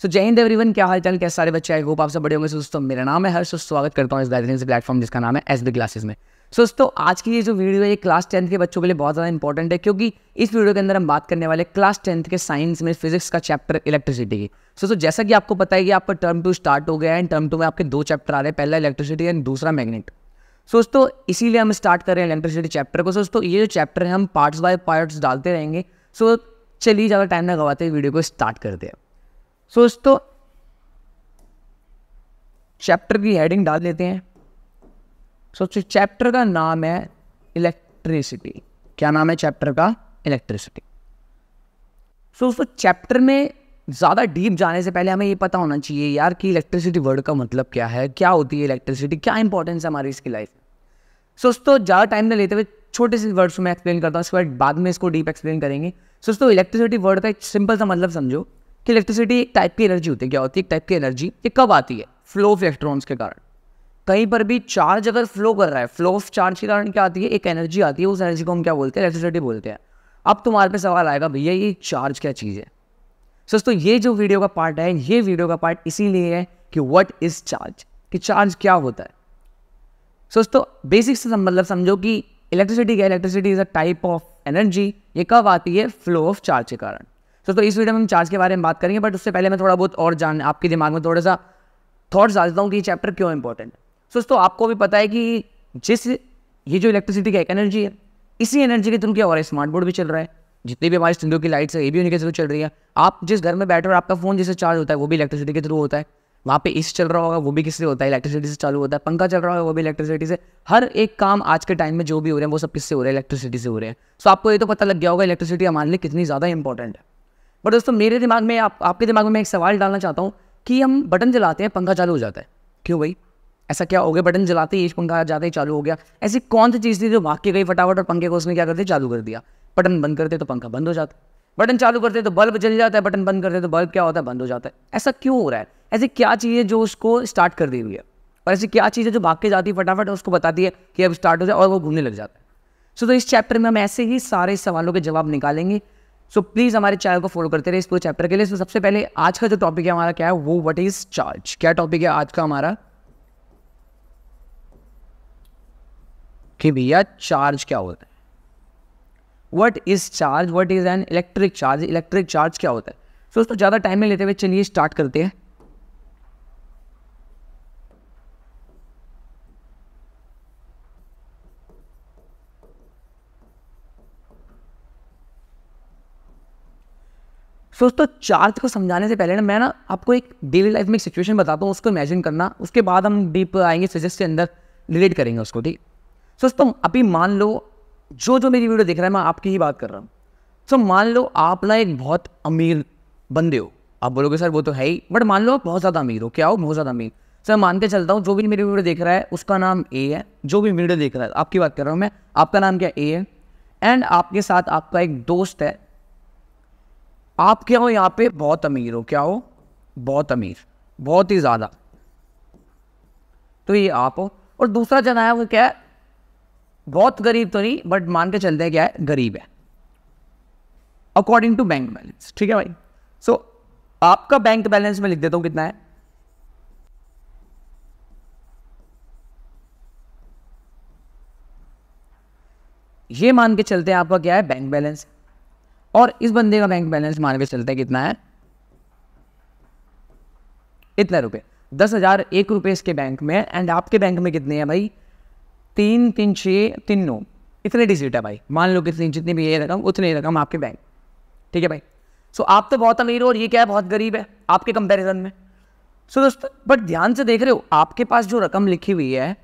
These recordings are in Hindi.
सो जय हिंद एवरीवन, क्या हाल चाल, कैसे सारे बच्चे, आई होप आप सब बड़े होंगे। दोस्तों मेरा नाम है हर्ष, स्वागत करता हूँ इस बेहतरीन से प्लेटफॉर्म जिसका नाम है एसबी क्लासेस में। दोस्तों आज की ये जो वीडियो है ये क्लास 10th के बच्चों के लिए बहुत ज़्यादा इंपॉर्टेंट है, क्योंकि इस वीडियो के अंदर हम बात करने वाले क्लास 10th के साइंस में फिजिक्स का चैप्टर इलेक्ट्रिसिटी की। दोस्तों जैसा कि आपको पता है कि आपका टर्म 2 स्टार्ट हो गया है, एंड टर्म 2 में आपके 2 चैप्टर आ रहे हैं, पहला इलेक्ट्रिसिटी एंड दूसरा मैग्नेट। दोस्तों इसीलिए हम स्टार्ट कर रहे हैं इलेक्ट्रिसिटी चैप्टर को। दोस्तों ये जो चैप्टर है हम पार्ट्स बाय पार्ट्स डालते रहेंगे। सो चलिए ज़्यादा टाइम ना गवाते हुए वीडियो को स्टार्ट करते हैं। दोस्तों चैप्टर की हेडिंग डाल लेते हैं। चैप्टर का नाम है इलेक्ट्रिसिटी। क्या नाम है चैप्टर का? इलेक्ट्रिसिटी। दोस्तों चैप्टर में ज़्यादा डीप जाने से पहले हमें ये पता होना चाहिए यार कि इलेक्ट्रिसिटी वर्ड का मतलब क्या है, क्या होती है इलेक्ट्रिसिटी, क्या इंपॉर्टेंस है हमारी इसकी लाइफ में। दोस्तों ज़्यादा टाइम न लेते हुए छोटे से वर्ड्स में एक्सप्लेन करता हूँ, उसके बाद में इसको डीप एक्सप्लेन करेंगे। दोस्तों इलेक्ट्रिसिटी वर्ड का एक सिंपल सा मतलब समझो कि इलेक्ट्रिसिटी एक टाइप की एनर्जी होती है। क्या होती है? एक टाइप की एनर्जी। ये कब आती है? फ्लो ऑफ इलेक्ट्रॉन्स के कारण। कहीं पर भी चार्ज अगर फ्लो कर रहा है, फ्लो ऑफ चार्ज के कारण क्या आती है? एक एनर्जी आती है। उस एनर्जी को हम क्या बोलते हैं? इलेक्ट्रिसिटी बोलते हैं। अब तुम्हारे पे सवाल आएगा, भैया ये चार्ज क्या चीज़ है? दोस्तों ये जो वीडियो का पार्ट है, ये वीडियो का पार्ट इसीलिए है कि व्हाट इज चार्ज, कि चार्ज क्या होता है। दोस्तों बेसिक से मतलब समझो कि इलेक्ट्रिसिटी क्या है? Electricity is a type of energy. ये कब आती है? फ्लो ऑफ चार्ज के कारण। दोस्तों इस वीडियो में हम चार्ज के बारे में बात करेंगे, बट उससे पहले मैं थोड़ा बहुत और आपके दिमाग में थोड़ा सा थॉट्स डालता हूँ कि ये चैप्टर क्यों इंपॉर्टेंट है। दोस्तों आपको भी पता है कि ये जो इलेक्ट्रिसिटी की एक एनर्जी है, इसी एनर्जी के थ्रू क्या हो रहा है? स्मार्ट बोर्ड भी चल रहा है। जितनी भी हमारी स्टूडियो की लाइट्स है ये भी उन्हीं के थ्रू चल रही है। आप जिस घर में बैठे हो आपका फोन जिससे चार्ज होता है वो भी इलेक्ट्रिसिटी के थ्रू होता है। वहाँ पे एसी चल रहा होगा वो भी किससे होता है? इलेक्ट्रिसिटी से चालू होता है। पंखा चल रहा होगा वो भी इलेक्ट्रिसिटी से। हर एक काम आज के टाइम में जो भी हो रहे हैं वो सब किससे हो रहे हैं? इलेक्ट्रिसिटी से हो रहे हैं। सो आपको ये तो पता लग गया होगा इलेक्ट्रिसिटी हमारे लिए कितनी ज़्यादा इंपॉर्टेंट है। बट दोस्तों मेरे दिमाग में आपके दिमाग में मैं एक सवाल डालना चाहता हूँ कि हम बटन चलाते हैं, पंखा चालू हो जाता है, क्यों भाई? ऐसा क्या हो गया? बटन चलाते ही पंखा जाते ही चालू हो गया। ऐसी कौन सी चीज़ थी जो भाग के गई फटाफट और पंखे को उसने क्या करते? चालू कर दिया। बटन बंद करते तो पंखा बंद हो जाता, बटन चालू करते तो बल्ब जल जाता है, बटन बंद करते तो बल्ब क्या होता है? बंद हो जाता है। ऐसा क्यों हो रहा है? ऐसी क्या चीज़ है जो उसको स्टार्ट कर दी हुई है, और ऐसी क्या चीज़ है जो भाग के जाती है फटाफट और उसको बताती है कि अब स्टार्ट हो जाए, और वो घूमने लग जाता है। तो इस चैप्टर में हम ऐसे ही सारे सवालों के जवाब निकालेंगे। सो प्लीज़ हमारे चैनल को फॉलो करते रहे इस पूरे चैप्टर के लिए। तो सबसे पहले आज का जो टॉपिक है हमारा क्या है वो व्हाट इज चार्ज। क्या टॉपिक है आज का हमारा? कि भैया चार्ज क्या होता है? What is charge, what is an electric charge, electric charge क्या होता है? दोस्तों ज़्यादा टाइम में लेते हुए चलिए स्टार्ट करते हैं। दोस्तों चार्ज को समझाने से पहले मैं आपको एक डेली लाइफ में एक सिचुएशन बताता हूँ, उसको इमेजिन करना, उसके बाद हम डीप आएंगे फिजिक्स के अंदर, रिलेट करेंगे उसको। ठीक दोस्तों अभी मान लो जो मेरी वीडियो देख रहा है मैं आपकी ही बात कर रहा हूँ। सो मान लो आप ना एक बहुत अमीर बंदे हो। आप बोलोगे सर वो तो है ही, बट मान लो आप बहुत ज़्यादा अमीर हो। क्या हो? बहुत ज़्यादा अमीर। सर मान के चलता हूँ जो भी मेरी वीडियो देख रहा है उसका नाम ए है। जो भी वीडियो देख रहा है, आपकी बात कर रहा हूँ मैं, आपका नाम क्या? ए है। एंड आपके साथ आपका एक दोस्त है। आप क्या हो? यहाँ पे बहुत अमीर हो। क्या हो? बहुत अमीर, बहुत ही ज़्यादा। तो ये आप हो। और दूसरा जन आया वो क्या है? बहुत गरीब तो नहीं, बट मान के चलते हैं क्या है? गरीब है अकॉर्डिंग टू बैंक बैलेंस। ठीक है भाई। सो आपका बैंक बैलेंस में लिख देता हूं कितना है। ये मान के चलते हैं आपका क्या है? Bank balance. और इस बंदे का बैंक बैलेंस मान के चलते हैं कितना है? इतना रुपए, 10,001 रुपए इसके बैंक में। एंड आपके बैंक में कितने हैं भाई? 3 3 6 3 9, इतने डिजिट है भाई। मान लो कितनी, जितनी भी ये रकम उतनी रकम आपके बैंक। ठीक है भाई। सो आप तो बहुत अमीर हो और ये क्या है? बहुत गरीब है आपके कंपैरिजन में। सो दोस्तों बट ध्यान से देख रहे हो, आपके पास जो रकम लिखी हुई है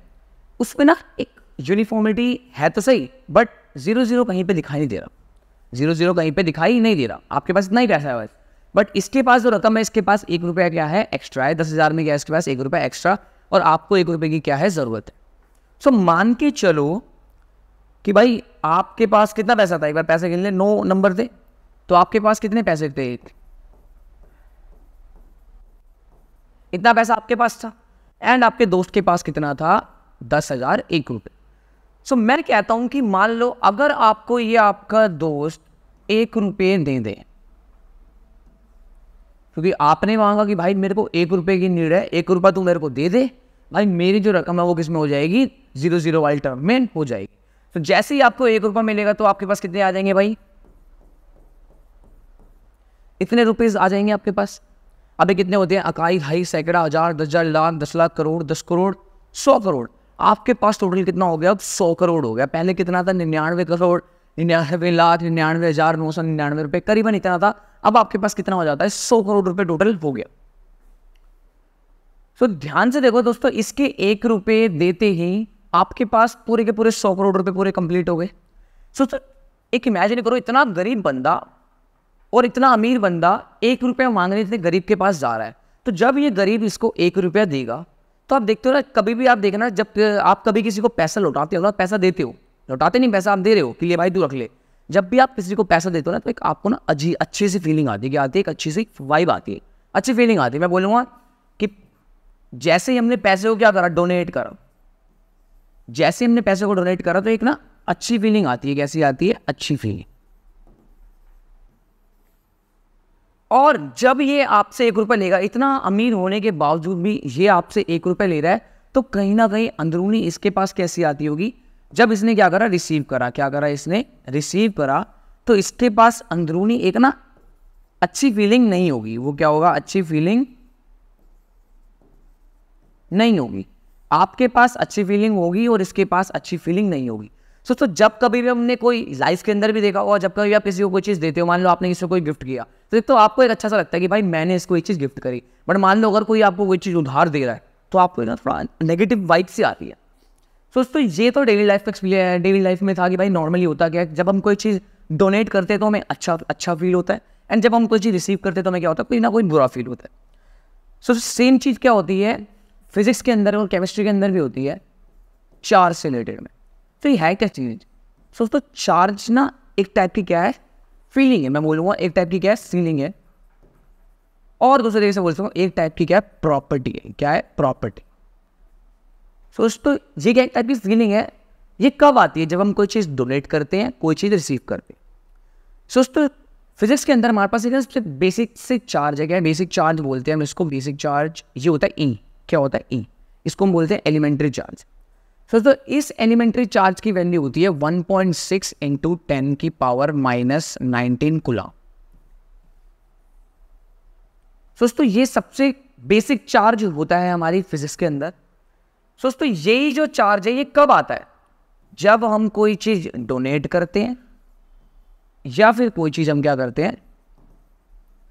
उसमें ना एक यूनिफॉर्मिटी है तो सही, बट 0 कहीं पे दिखाई नहीं दे रहा। 0 कहीं पे दिखाई नहीं दे रहा। आपके पास इतना ही पैसा है बस, बट इसके पास जो रकम है, इसके पास 1 रुपया क्या है? एक्स्ट्रा है। 10,000 में क्या है? इसके पास 1 रुपया एक्स्ट्रा, और आपको 1 रुपये की क्या है? ज़रूरत है। सो मान के चलो कि भाई आपके पास कितना पैसा था? एक बार पैसे गिन ले, 9 नंबर थे। तो आपके पास कितने पैसे थे? इतना पैसा आपके पास था। एंड आपके दोस्त के पास कितना था? 10,001 रुपये। सो मैं कहता हूं कि मान लो अगर आपको ये आपका दोस्त 1 रुपये दे दे, क्योंकि आपने मांगा कि भाई मेरे को 1 रुपये की नीड है, 1 रुपया तू मेरे को दे दे, भाई मेरी जो रकम है वो किस में हो जाएगी, 0 वाली टर्म में हो जाएगी। तो जैसे ही आपको 1 रुपया मिलेगा तो आपके पास कितने आ जाएंगे भाई, इतने रुपीज आ जाएंगे आपके पास। अभी कितने होते हैं, इकाई, ढाई, सैकड़ा, हजार, 10,000, लाख, 10 लाख, करोड़, 10 करोड़, 100 करोड़। आपके पास टोटल कितना हो गया, अब 100 करोड़ हो गया। पहले कितना था, 99 करोड़, 99 लाख, 99,999 रुपए, करीबन इतना था। अब आपके पास कितना हो जाता है, 100 करोड़ रुपए टोटल हो गया। तो ध्यान से देखो दोस्तों, इसके 1 रुपये देते ही आपके पास पूरे के पूरे 100 करोड़ रुपए पूरे कंप्लीट हो गए। सो एक इमेजिन करो, इतना गरीब बंदा और इतना अमीर बंदा 1 रुपया मांगने से गरीब के पास जा रहा है। तो जब ये गरीब इसको 1 रुपया देगा, तो आप देखते हो ना, कभी भी आप देखना, जब आप कभी किसी को पैसा लौटाते हो ना, पैसा देते हो, लौटाते नहीं, पैसा आप दे रहे हो कि ले भाई तू रख ले। जब भी आप किसी को पैसा देते हो ना, तो एक आपको ना अच्छी सी फीलिंग आती है, कि आती है एक अच्छी सी वाइब आती है, अच्छी फीलिंग आती है। मैं बोलूँगा कि जैसे ही हमने पैसे को क्या करा, डोनेट करा, जैसे हमने पैसे को डोनेट करा, तो एक ना अच्छी फीलिंग आती है। कैसी आती है, अच्छी फीलिंग। और जब ये आपसे 1 रुपया लेगा, इतना अमीर होने के बावजूद भी ये आपसे 1 रुपया ले रहा है, तो कहीं ना कहीं अंदरूनी इसके पास कैसी आती होगी, जब इसने क्या करा, रिसीव करा, क्या करा इसने, रिसीव करा, तो इसके पास अंदरूनी एक ना अच्छी फीलिंग नहीं होगी। वो क्या होगा, अच्छी फीलिंग नहीं होगी। आपके पास अच्छी फीलिंग होगी और इसके पास अच्छी फीलिंग नहीं होगी। तो जब कभी भी हमने कोई लाइफ के अंदर भी देखा होगा, जब कभी आप किसी को कोई चीज़ देते हो, मान लो आपने किसी को कोई गिफ्ट किया, तो आपको एक अच्छा सा लगता है कि भाई मैंने इसको ये चीज़ गिफ्ट करी। बट मान लो अगर कोई आपको कोई चीज़ उधार दे रहा है, तो आपको ना थोड़ा नेगेटिव वाइब से आती है। दोस्तों ये तो डेली लाइफ का एक्सपीरियंस है, डेली लाइफ में था कि भाई नॉर्मली होता क्या है, जब हम कोई चीज़ डोनेट करते हैं तो हमें अच्छा फील होता है, एंड जब हम कोई चीज़ रिसीव करते हैं तो हमें क्या होता है, कोई ना कोई बुरा फील होता है। सो सेम चीज़ क्या होती है फिजिक्स के अंदर और केमिस्ट्री के अंदर भी होती है, चार्ज से रिलेटेड में। तो ये है क्या चीज़, दोस्तों चार्ज ना एक टाइप की क्या है, फीलिंग है। मैं बोलूँगा एक टाइप की क्या है, फीलिंग है, और दूसरे तरीके से बोल सकता हूँ एक टाइप की क्या है, प्रॉपर्टी है। क्या है, प्रॉपर्टी। दोस्तों ये क्या एक टाइप की फीलिंग है, ये कब आती है, जब हम कोई चीज़ डोनेट करते हैं, कोई चीज़ रिसीव करते हैं। दोस्तों फिजिक्स के अंदर हमारे पास एक सबसे बेसिक से चार्ज है, क्या है, बेसिक चार्ज बोलते हैं हम इसको, बेसिक चार्ज ये होता है ई। क्या होता है, ई। इसको हम बोलते हैं एलिमेंट्री चार्ज। दोस्तों इस एलिमेंट्री चार्ज की वैल्यू होती है 1.6 इंटू 10 की पावर -19 कूलम। दोस्तों ये सबसे बेसिक चार्ज होता है हमारी फिजिक्स के अंदर। दोस्तों यही जो चार्ज है ये कब आता है, जब हम कोई चीज डोनेट करते हैं या फिर कोई चीज हम क्या करते हैं,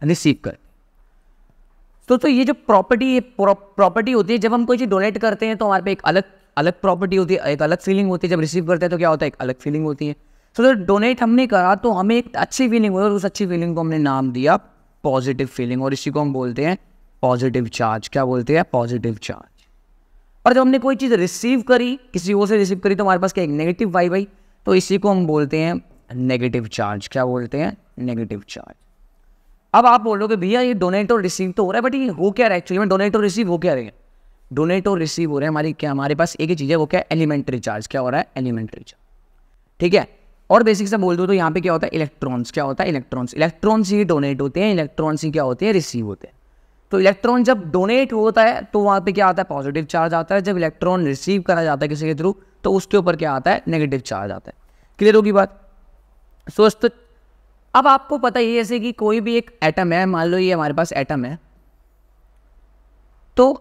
रिसीव करते हैं। तो ये जो प्रॉपर्टी होती है, जब हम कोई चीज डोनेट करते हैं तो हमारे पे एक अलग प्रॉपर्टी होती है, एक अलग फीलिंग होती है। जब रिसीव करते हैं तो क्या होता है, एक अलग फीलिंग होती है। तो डोनेट हमने करा तो हमें एक अच्छी फीलिंग हुई, और उस अच्छी फीलिंग को हमने नाम दिया पॉजिटिव फीलिंग, और इसी को हम बोलते हैं पॉजिटिव चार्ज। क्या बोलते हैं, पॉजिटिव चार्ज। और जब हमने कोई चीज़ रिसीव करी, किसी और से रिसीव करी, तो हमारे पास क्या एक नेगेटिव वाइब आई, तो इसी को हम बोलते हैं नेगेटिव चार्ज। क्या बोलते हैं, नेगेटिव चार्ज। अब आप बोलोगे भैया ये डोनेट और रिसीव तो हो रहा है, बट ये हो क्या रहा है एक्चुअली में, डोनेट और रिसीव हो क्या रहे हैं, डोनेट और रिसीव हो रहे हैं हमारे पास एक ही चीज़ है, वो क्या है, एलिमेंट्री चार्ज। क्या हो रहा है, एलिमेंट्री चार्ज। ठीक है। और बेसिक से बोल दो तो यहाँ पे क्या होता है, इलेक्ट्रॉन्स। क्या होता है, इलेक्ट्रॉन्स ही डोनेट होते हैं, इलेक्ट्रॉन्स ही क्या होते हैं, रिसीव होते हैं। तो इलेक्ट्रॉन जब डोनेट होता है तो वहाँ पे क्या आता है, पॉजिटिव चार्ज आता है। जब इलेक्ट्रॉन रिसीव करा जाता है किसी के थ्रू, तो उसके ऊपर क्या आता है, नेगेटिव चार्ज आता है। क्लियर होगी बात। दोस्तों अब आपको पता ही है, जैसे कि कोई भी एक एटम है, मान लो ये हमारे पास एटम है, तो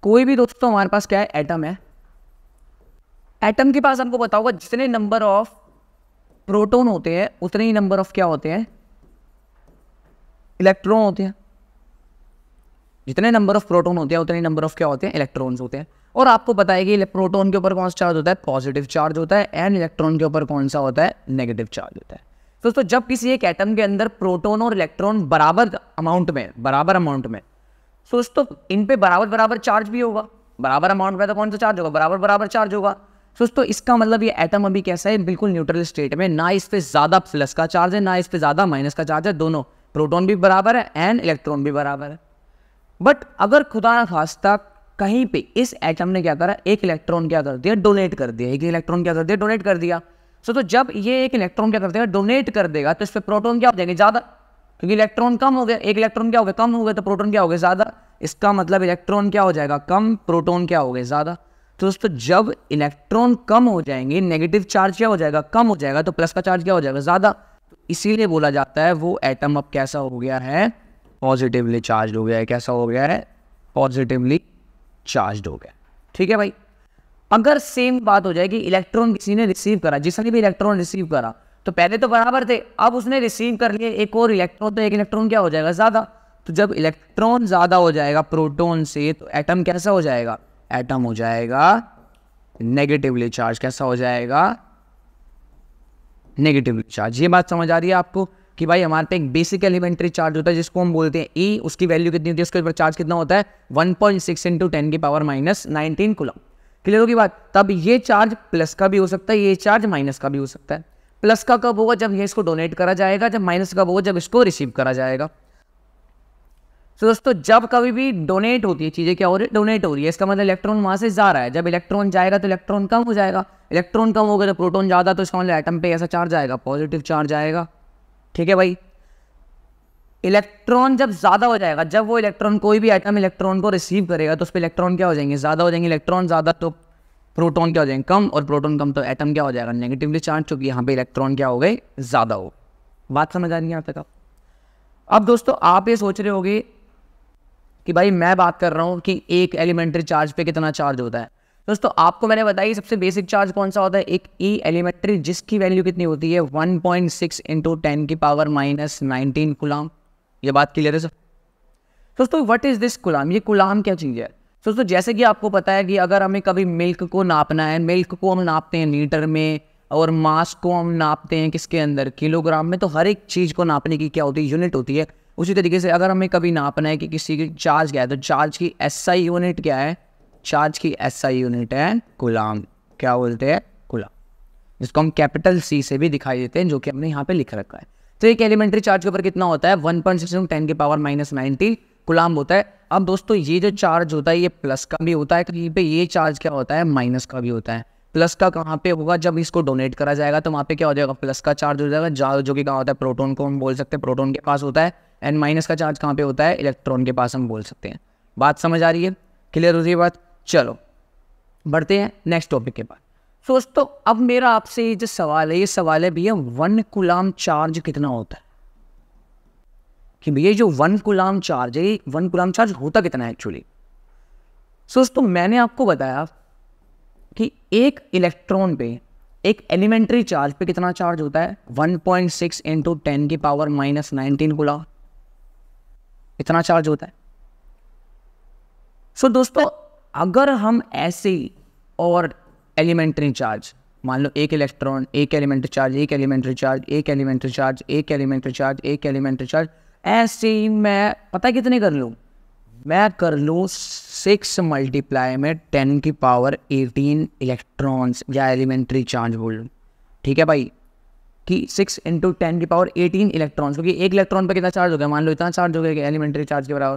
कोई भी दोस्तों हमारे पास क्या है, एटम है। एटम के पास हमको पता होगा जितने नंबर ऑफ प्रोटॉन होते हैं उतने ही नंबर ऑफ क्या होते हैं, इलेक्ट्रॉन होते हैं। जितने नंबर ऑफ प्रोटॉन होते हैं उतने नंबर ऑफ क्या होते हैं, इलेक्ट्रॉन्स होते हैं। और आपको पता है कि प्रोटॉन के ऊपर कौन सा चार्ज होता है, पॉजिटिव चार्ज होता है, एंड इलेक्ट्रॉन के ऊपर कौन सा होता है, नेगेटिव चार्ज होता है। दोस्तों जब किसी एक एटम के अंदर प्रोटॉन और इलेक्ट्रॉन बराबर अमाउंट में, दोस्तों इन पे बराबर चार्ज भी होगा। बराबर अमाउंट में तो कौन सा चार्ज होगा, बराबर चार्ज होगा। दोस्तों इसका मतलब ये एटम अभी कैसा है, बिल्कुल न्यूट्रल स्टेट में, ना इस पे ज्यादा प्लस का चार्ज है, ना इस पे ज्यादा माइनस का चार्ज है। दोनों प्रोटॉन भी बराबर है एंड इलेक्ट्रॉन भी बराबर है। बट अगर खुदा ना खास्ता कहीं पे इस एटम ने क्या करा, एक इलेक्ट्रॉन क्या कर दिया, डोनेट कर दिया, एक इलेक्ट्रॉन क्या कर दिया, डोनेट कर दिया। तो जब ये एक इलेक्ट्रॉन क्या कर देगा, डोनेट कर देगा, तो इस पर प्रोटॉन क्या हो जाएंगे, ज़्यादा, क्योंकि इलेक्ट्रॉन कम हो गया, एक इलेक्ट्रॉन क्या हो गया, कम हो गया, तो प्रोटॉन क्या हो गया, ज़्यादा। इसका मतलब इलेक्ट्रॉन क्या हो जाएगा, कम, प्रोटॉन क्या हो गए, ज़्यादा। तो दोस्तों जब इलेक्ट्रॉन कम हो जाएंगे, नेगेटिव चार्ज क्या हो जाएगा, कम हो जाएगा, तो प्लस का चार्ज क्या हो जाएगा, ज़्यादा। इसीलिए बोला जाता है वो एटम अब कैसा हो गया है, पॉजिटिवली चार्ज हो गया है। कैसा हो गया है, पॉजिटिवली चार्ज हो गया। ठीक है भाई। अगर सेम बात हो जाए कि इलेक्ट्रॉन किसी ने रिसीव करा, जिसने भी इलेक्ट्रॉन रिसीव करा, तो पहले तो बराबर थे, अब उसने रिसीव कर लिए एक और इलेक्ट्रॉन, तो एक इलेक्ट्रॉन क्या हो जाएगा, ज़्यादा। तो जब इलेक्ट्रॉन ज़्यादा हो जाएगा प्रोटॉन से, तो एटम कैसा हो जाएगा, एटम हो जाएगा नेगेटिवली चार्ज। कैसा हो जाएगा, नेगेटिवली चार्ज। ये बात समझ आ रही है आपको कि भाई हमारे पे एक बेसिक एलिमेंट्री चार्ज होता है जिसको हम बोलते हैं ई, उसकी वैल्यू कितनी होती है, उसके ऊपर चार्ज कितना होता है, 1.6 × 10⁻⁻19 कूलम। क्लियर होगी बात। तब ये चार्ज प्लस का भी हो सकता है, ये चार्ज माइनस का भी हो सकता है। प्लस का कब होगा, जब ये इसको डोनेट करा जाएगा, जब माइनस कब होगा, जब इसको रिसीव करा जाएगा। तो दोस्तों जब कभी भी डोनेट होती है चीज़ें, क्या हो रही है, डोनेट हो रही है, इसका मतलब इलेक्ट्रॉन वहाँ से जा रहा है। जब इलेक्ट्रॉन जाएगा तो इलेक्ट्रॉन कम हो जाएगा, इलेक्ट्रॉन कम होगा तो प्रोटॉन ज़्यादा, तो इसका मतलब एटम पे ऐसा चार्ज आएगा, पॉजिटिव चार्ज आएगा। ठीक है भाई। इलेक्ट्रॉन जब ज़्यादा हो जाएगा, जब वो इलेक्ट्रॉन, कोई भी एटम इलेक्ट्रॉन को रिसीव करेगा, तो उस पर इलेक्ट्रॉन क्या हो जाएंगे, ज़्यादा हो जाएंगे। इलेक्ट्रॉन ज़्यादा तो प्रोटॉन क्या हो जाएंगे, कम, और प्रोटॉन कम तो एटम क्या हो जाएगा, नेगेटिवली चार्ज, चूंकि यहाँ पे इलेक्ट्रॉन क्या हो गए, ज़्यादा हो। बात समझ आ रही है यहाँ तक आप। अब दोस्तों आप ये सोच रहे होगे कि भाई मैं बात कर रहा हूँ कि एक एलिमेंट्री चार्ज पे कितना चार्ज होता है। दोस्तों आपको मैंने बताया सबसे बेसिक चार्ज कौन सा होता है, एक ई एलिमेंट्री, जिसकी वैल्यू कितनी होती है, 1.6 × 10⁻⁻19 कूलम। ये बात क्लियर है सर। दोस्तों व्हाट इज दिस कूलम, ये कूलम क्या चीज़ है। दोस्तों जैसे कि आपको पता है कि अगर हमें कभी मिल्क को नापना है, मिल्क को हम नापते हैं लीटर में, और मास को हम नापते हैं किसके अंदर, किलोग्राम में। तो हर एक चीज़ को नापने की क्या होती है, यूनिट होती है। उसी तरीके से अगर हमें कभी नापना है कि किसी की चार्ज क्या है, तो चार्ज की एसआई यूनिट क्या है, चार्ज की एसआई यूनिट है कूलम। क्या बोलते हैं, कूलम, जिसको हम कैपिटल सी से भी दिखाई देते हैं, जो कि हमने यहाँ पे लिख रखा है। तो एक एलिमेंट्री चार्ज के ऊपर कितना होता है, 1.6 × 10⁻⁻90 कूलम होता है। अब दोस्तों ये जो चार्ज होता है ये प्लस का भी होता है, कहीं पे ये चार्ज क्या होता है, माइनस का भी होता है। प्लस का कहाँ पे होगा, जब इसको डोनेट करा जाएगा तो वहाँ पे क्या हो जाएगा, प्लस का चार्ज हो जाएगा, जो कि कहाँ होता है, प्रोटॉन को हम बोल सकते हैं, प्रोटॉन के पास होता है। एंड माइनस का चार्ज कहाँ पे होता है, इलेक्ट्रॉन के पास हम बोल सकते हैं। बात समझ आ रही है, क्लियर हो रही है बात। चलो बढ़ते हैं नेक्स्ट टॉपिक के पास। दोस्तों अब मेरा आपसे ये जो सवाल है, ये सवाल है भैया 1 कूलम चार्ज कितना होता है, कि भैया जो 1 कूलम चार्ज है, 1 कूलम चार्ज होता कितना है एक्चुअली। दोस्तों मैंने आपको बताया कि एक इलेक्ट्रॉन पे, एक एलिमेंट्री चार्ज पे कितना चार्ज होता है, 1.6 × 10⁻⁻19 कूलम, इतना चार्ज होता है। सो दोस्तों अगर हम ऐसे और एलिमेंट्री चार्ज, मान लो एक इलेक्ट्रॉन, एक एलिमेंट्री चार्ज, एक एलिमेंट्री चार्ज, एक एलिमेंट्री चार्ज, एक एलिमेंट्री चार्ज, एक एलिमेंट्री चार्ज, ऐसे ही मैं पता कितने कर लूँ, मैं कर लूँ 6 × 10⁻18 इलेक्ट्रॉन्स या एलिमेंट्री चार्ज बोल लूँ। ठीक है भाई, कि 6 × 10⁻18 इलेक्ट्रॉन्स, क्योंकि एक इलेक्ट्रॉन पर कितना चार्ज हो गया, मान लो इतना चार्ज हो गया एलिमेंट्री चार्ज के बराबर।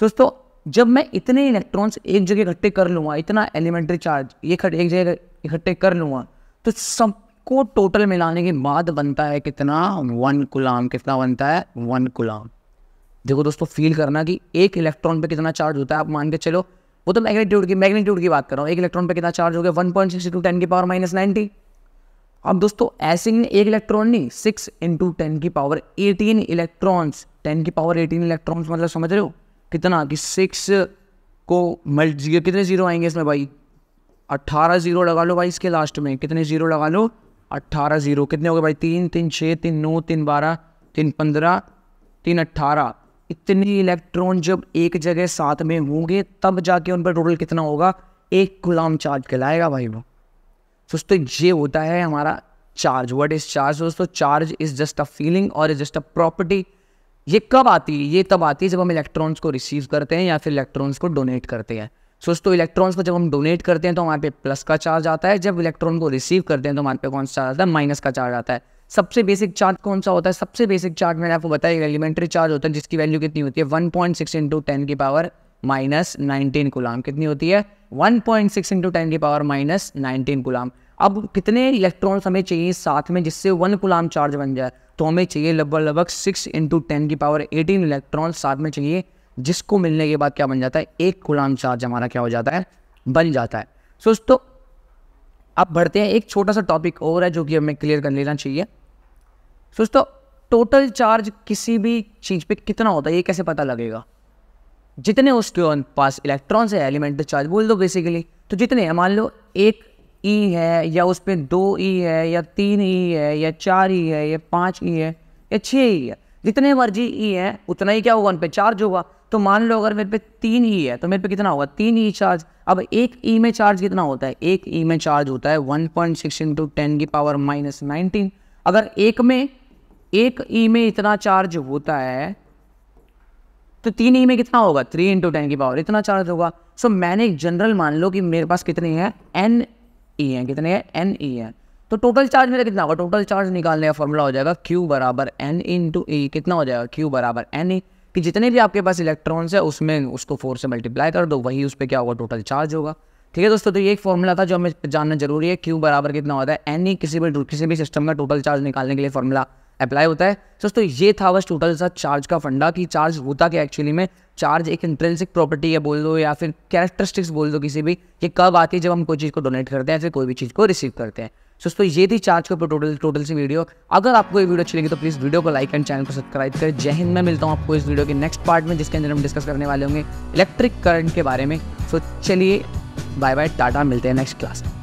दोस्तों जब मैं इतने इलेक्ट्रॉन्स एक जगह इकट्ठे कर लूँगा, इतना एलिमेंट्री चार्ज ये एक जगह इकट्ठे कर लूँगा, तो सबको टोटल मिलाने के बाद बनता है कितना, 1 कूलम। कितना बनता है, 1 कूलम। देखो दोस्तों फील करना कि एक इलेक्ट्रॉन पे कितना चार्ज होता है, आप मान के चलो, वो तो मैग्नीट्यूड की बात कर रहा हूँ। एक इलेक्ट्रॉन पे कितना चार्ज हो गया, 1.6 × 10⁻⁻90। अब दोस्तों ऐसे ही एक इलेक्ट्रॉन नहीं, 6 × 10⁻18 इलेक्ट्रॉन्स, 10⁻18 इलेक्ट्रॉन्स, मतलब समझ रहे हो कितना, कि 6 को मल्टी, कितने जीरो आएंगे इसमें भाई, 18 जीरो लगा लो भाई इसके लास्ट में, कितने जीरो लगा लो, 18 जीरो। कितने हो गए भाई, 3 3 6 3 9 3 12 3 15 3 18। इतने इलेक्ट्रॉन जब एक जगह साथ में होंगे तब जाके उन पर टोटल कितना होगा, 1 कूलम चार्ज कहलाएगा भाई वो। दोस्तों ये होता है हमारा चार्ज। व्हाट इज चार्ज दोस्तों, charge is just a feeling और इज जस्ट अ प्रॉपर्टी। ये कब आती है, ये तब आती है जब हम इलेक्ट्रॉन्स को रिसीव करते हैं या फिर इलेक्ट्रॉन्स को डोनेट करते हैं। दोस्तों इलेक्ट्रॉन्स को जब हम डोनेट करते हैं तो हमारे पे प्लस का चार्ज आता है, जब इलेक्ट्रॉन को रिसीव करते हैं तो हमारे पे कौन सा चार्ज आता है, माइनस का चार्ज आता है। सबसे बेसिक चार्ज कौन सा होता है, सबसे बेसिक चार्ज मैंने आपको बताया एलिमेंट्री चार्ज होता है, जिसकी वैल्यू कितनी होती है, 1.6 × -19 कूलाम। कितनी होती है? 1.6 × 10⁻⁻19 कूलाम। अब कितने इलेक्ट्रॉन्स हमें चाहिए साथ में जिससे 1 कूलाम चार्ज बन जाए? तो हमें चाहिए लगभग 6 × 10⁻18 इलेक्ट्रॉन साथ में चाहिए, जिसको मिलने के बाद क्या बन जाता है? 1 कूलाम चार्ज हमारा क्या हो जाता है? बन जाता है। दोस्तों अब बढ़ते हैं, एक छोटा सा टॉपिक और है जो कि हमें क्लियर कर लेना चाहिए। दोस्तों टोटल चार्ज किसी भी चीज़ पे कितना होता है ये कैसे पता लगेगा? जितने उसके पास इलेक्ट्रॉन्स है, एलिमेंटल चार्ज बोल दो बेसिकली, तो जितने हैं, मान लो 1 ई है या उस पर 2 ई है या 3 ई है या 4 ई है या 5 ई है या 6 ई है, जितने मर्जी ई है उतना ही क्या होगा? उन पे चार्ज होगा। तो मान लो अगर मेरे पे 3 ई है तो मेरे पे कितना होगा? 3 ई चार्ज। अब 1 ई में चार्ज कितना होता है? 1 ई में चार्ज होता है 1.6 × 10⁻⁻19। अगर एक ई में इतना चार्ज होता है तो 3 ई में कितना होगा? 3 × 10⁻, इतना चार्ज होगा। सो मैंने एक जनरल मान लो कि मेरे पास कितने हैं? n ई हैं। कितने हैं? n ई हैं। तो टोटल चार्ज मेरा कितना होगा? टोटल चार्ज निकालने का फॉर्मूला हो जाएगा Q = n × e। कितना हो जाएगा? Q = n e, कि जितने भी आपके पास इलेक्ट्रॉन्स है उसमें उसको 4 से मल्टीप्लाई कर दो, वही उस पर क्या होगा? टोटल चार्ज होगा। ठीक है दोस्तों, तो ये एक फॉर्मूला था जो हमें जानना जरूरी है। Q बराबर कितना होता है? n e। किसी भी सिस्टम का टोटल चार्ज निकालने के लिए फॉर्मूला अप्लाई होता है। दोस्तों ये था बस टोटल सा चार्ज का फंडा कि चार्ज होता क्या एक्चुअली में। चार्ज एक इंट्रिंसिक प्रॉपर्टी है बोल दो या फिर कैरेक्टरिस्टिक्स बोल दो किसी भी, ये कब आती है? जब हम कोई चीज़ को डोनेट करते हैं, फिर कोई भी चीज़ को रिसीव करते हैं। दोस्तों ये थी चार्ज के ऊपर टोटल सी वीडियो। अगर आपको ये वीडियो अच्छी लगी तो प्लीज़ वीडियो को लाइक एंड चैनल को सब्सक्राइब करें। जय हिंद। मैं मिलता हूँ आपको इस वीडियो के नेक्स्ट पार्ट में, जिसके अंदर हम डिस्कस करने वाले होंगे इलेक्ट्रिक करंट के बारे में। सो चलिए बाय बाय, टाटा, मिलते हैं नेक्स्ट क्लास में।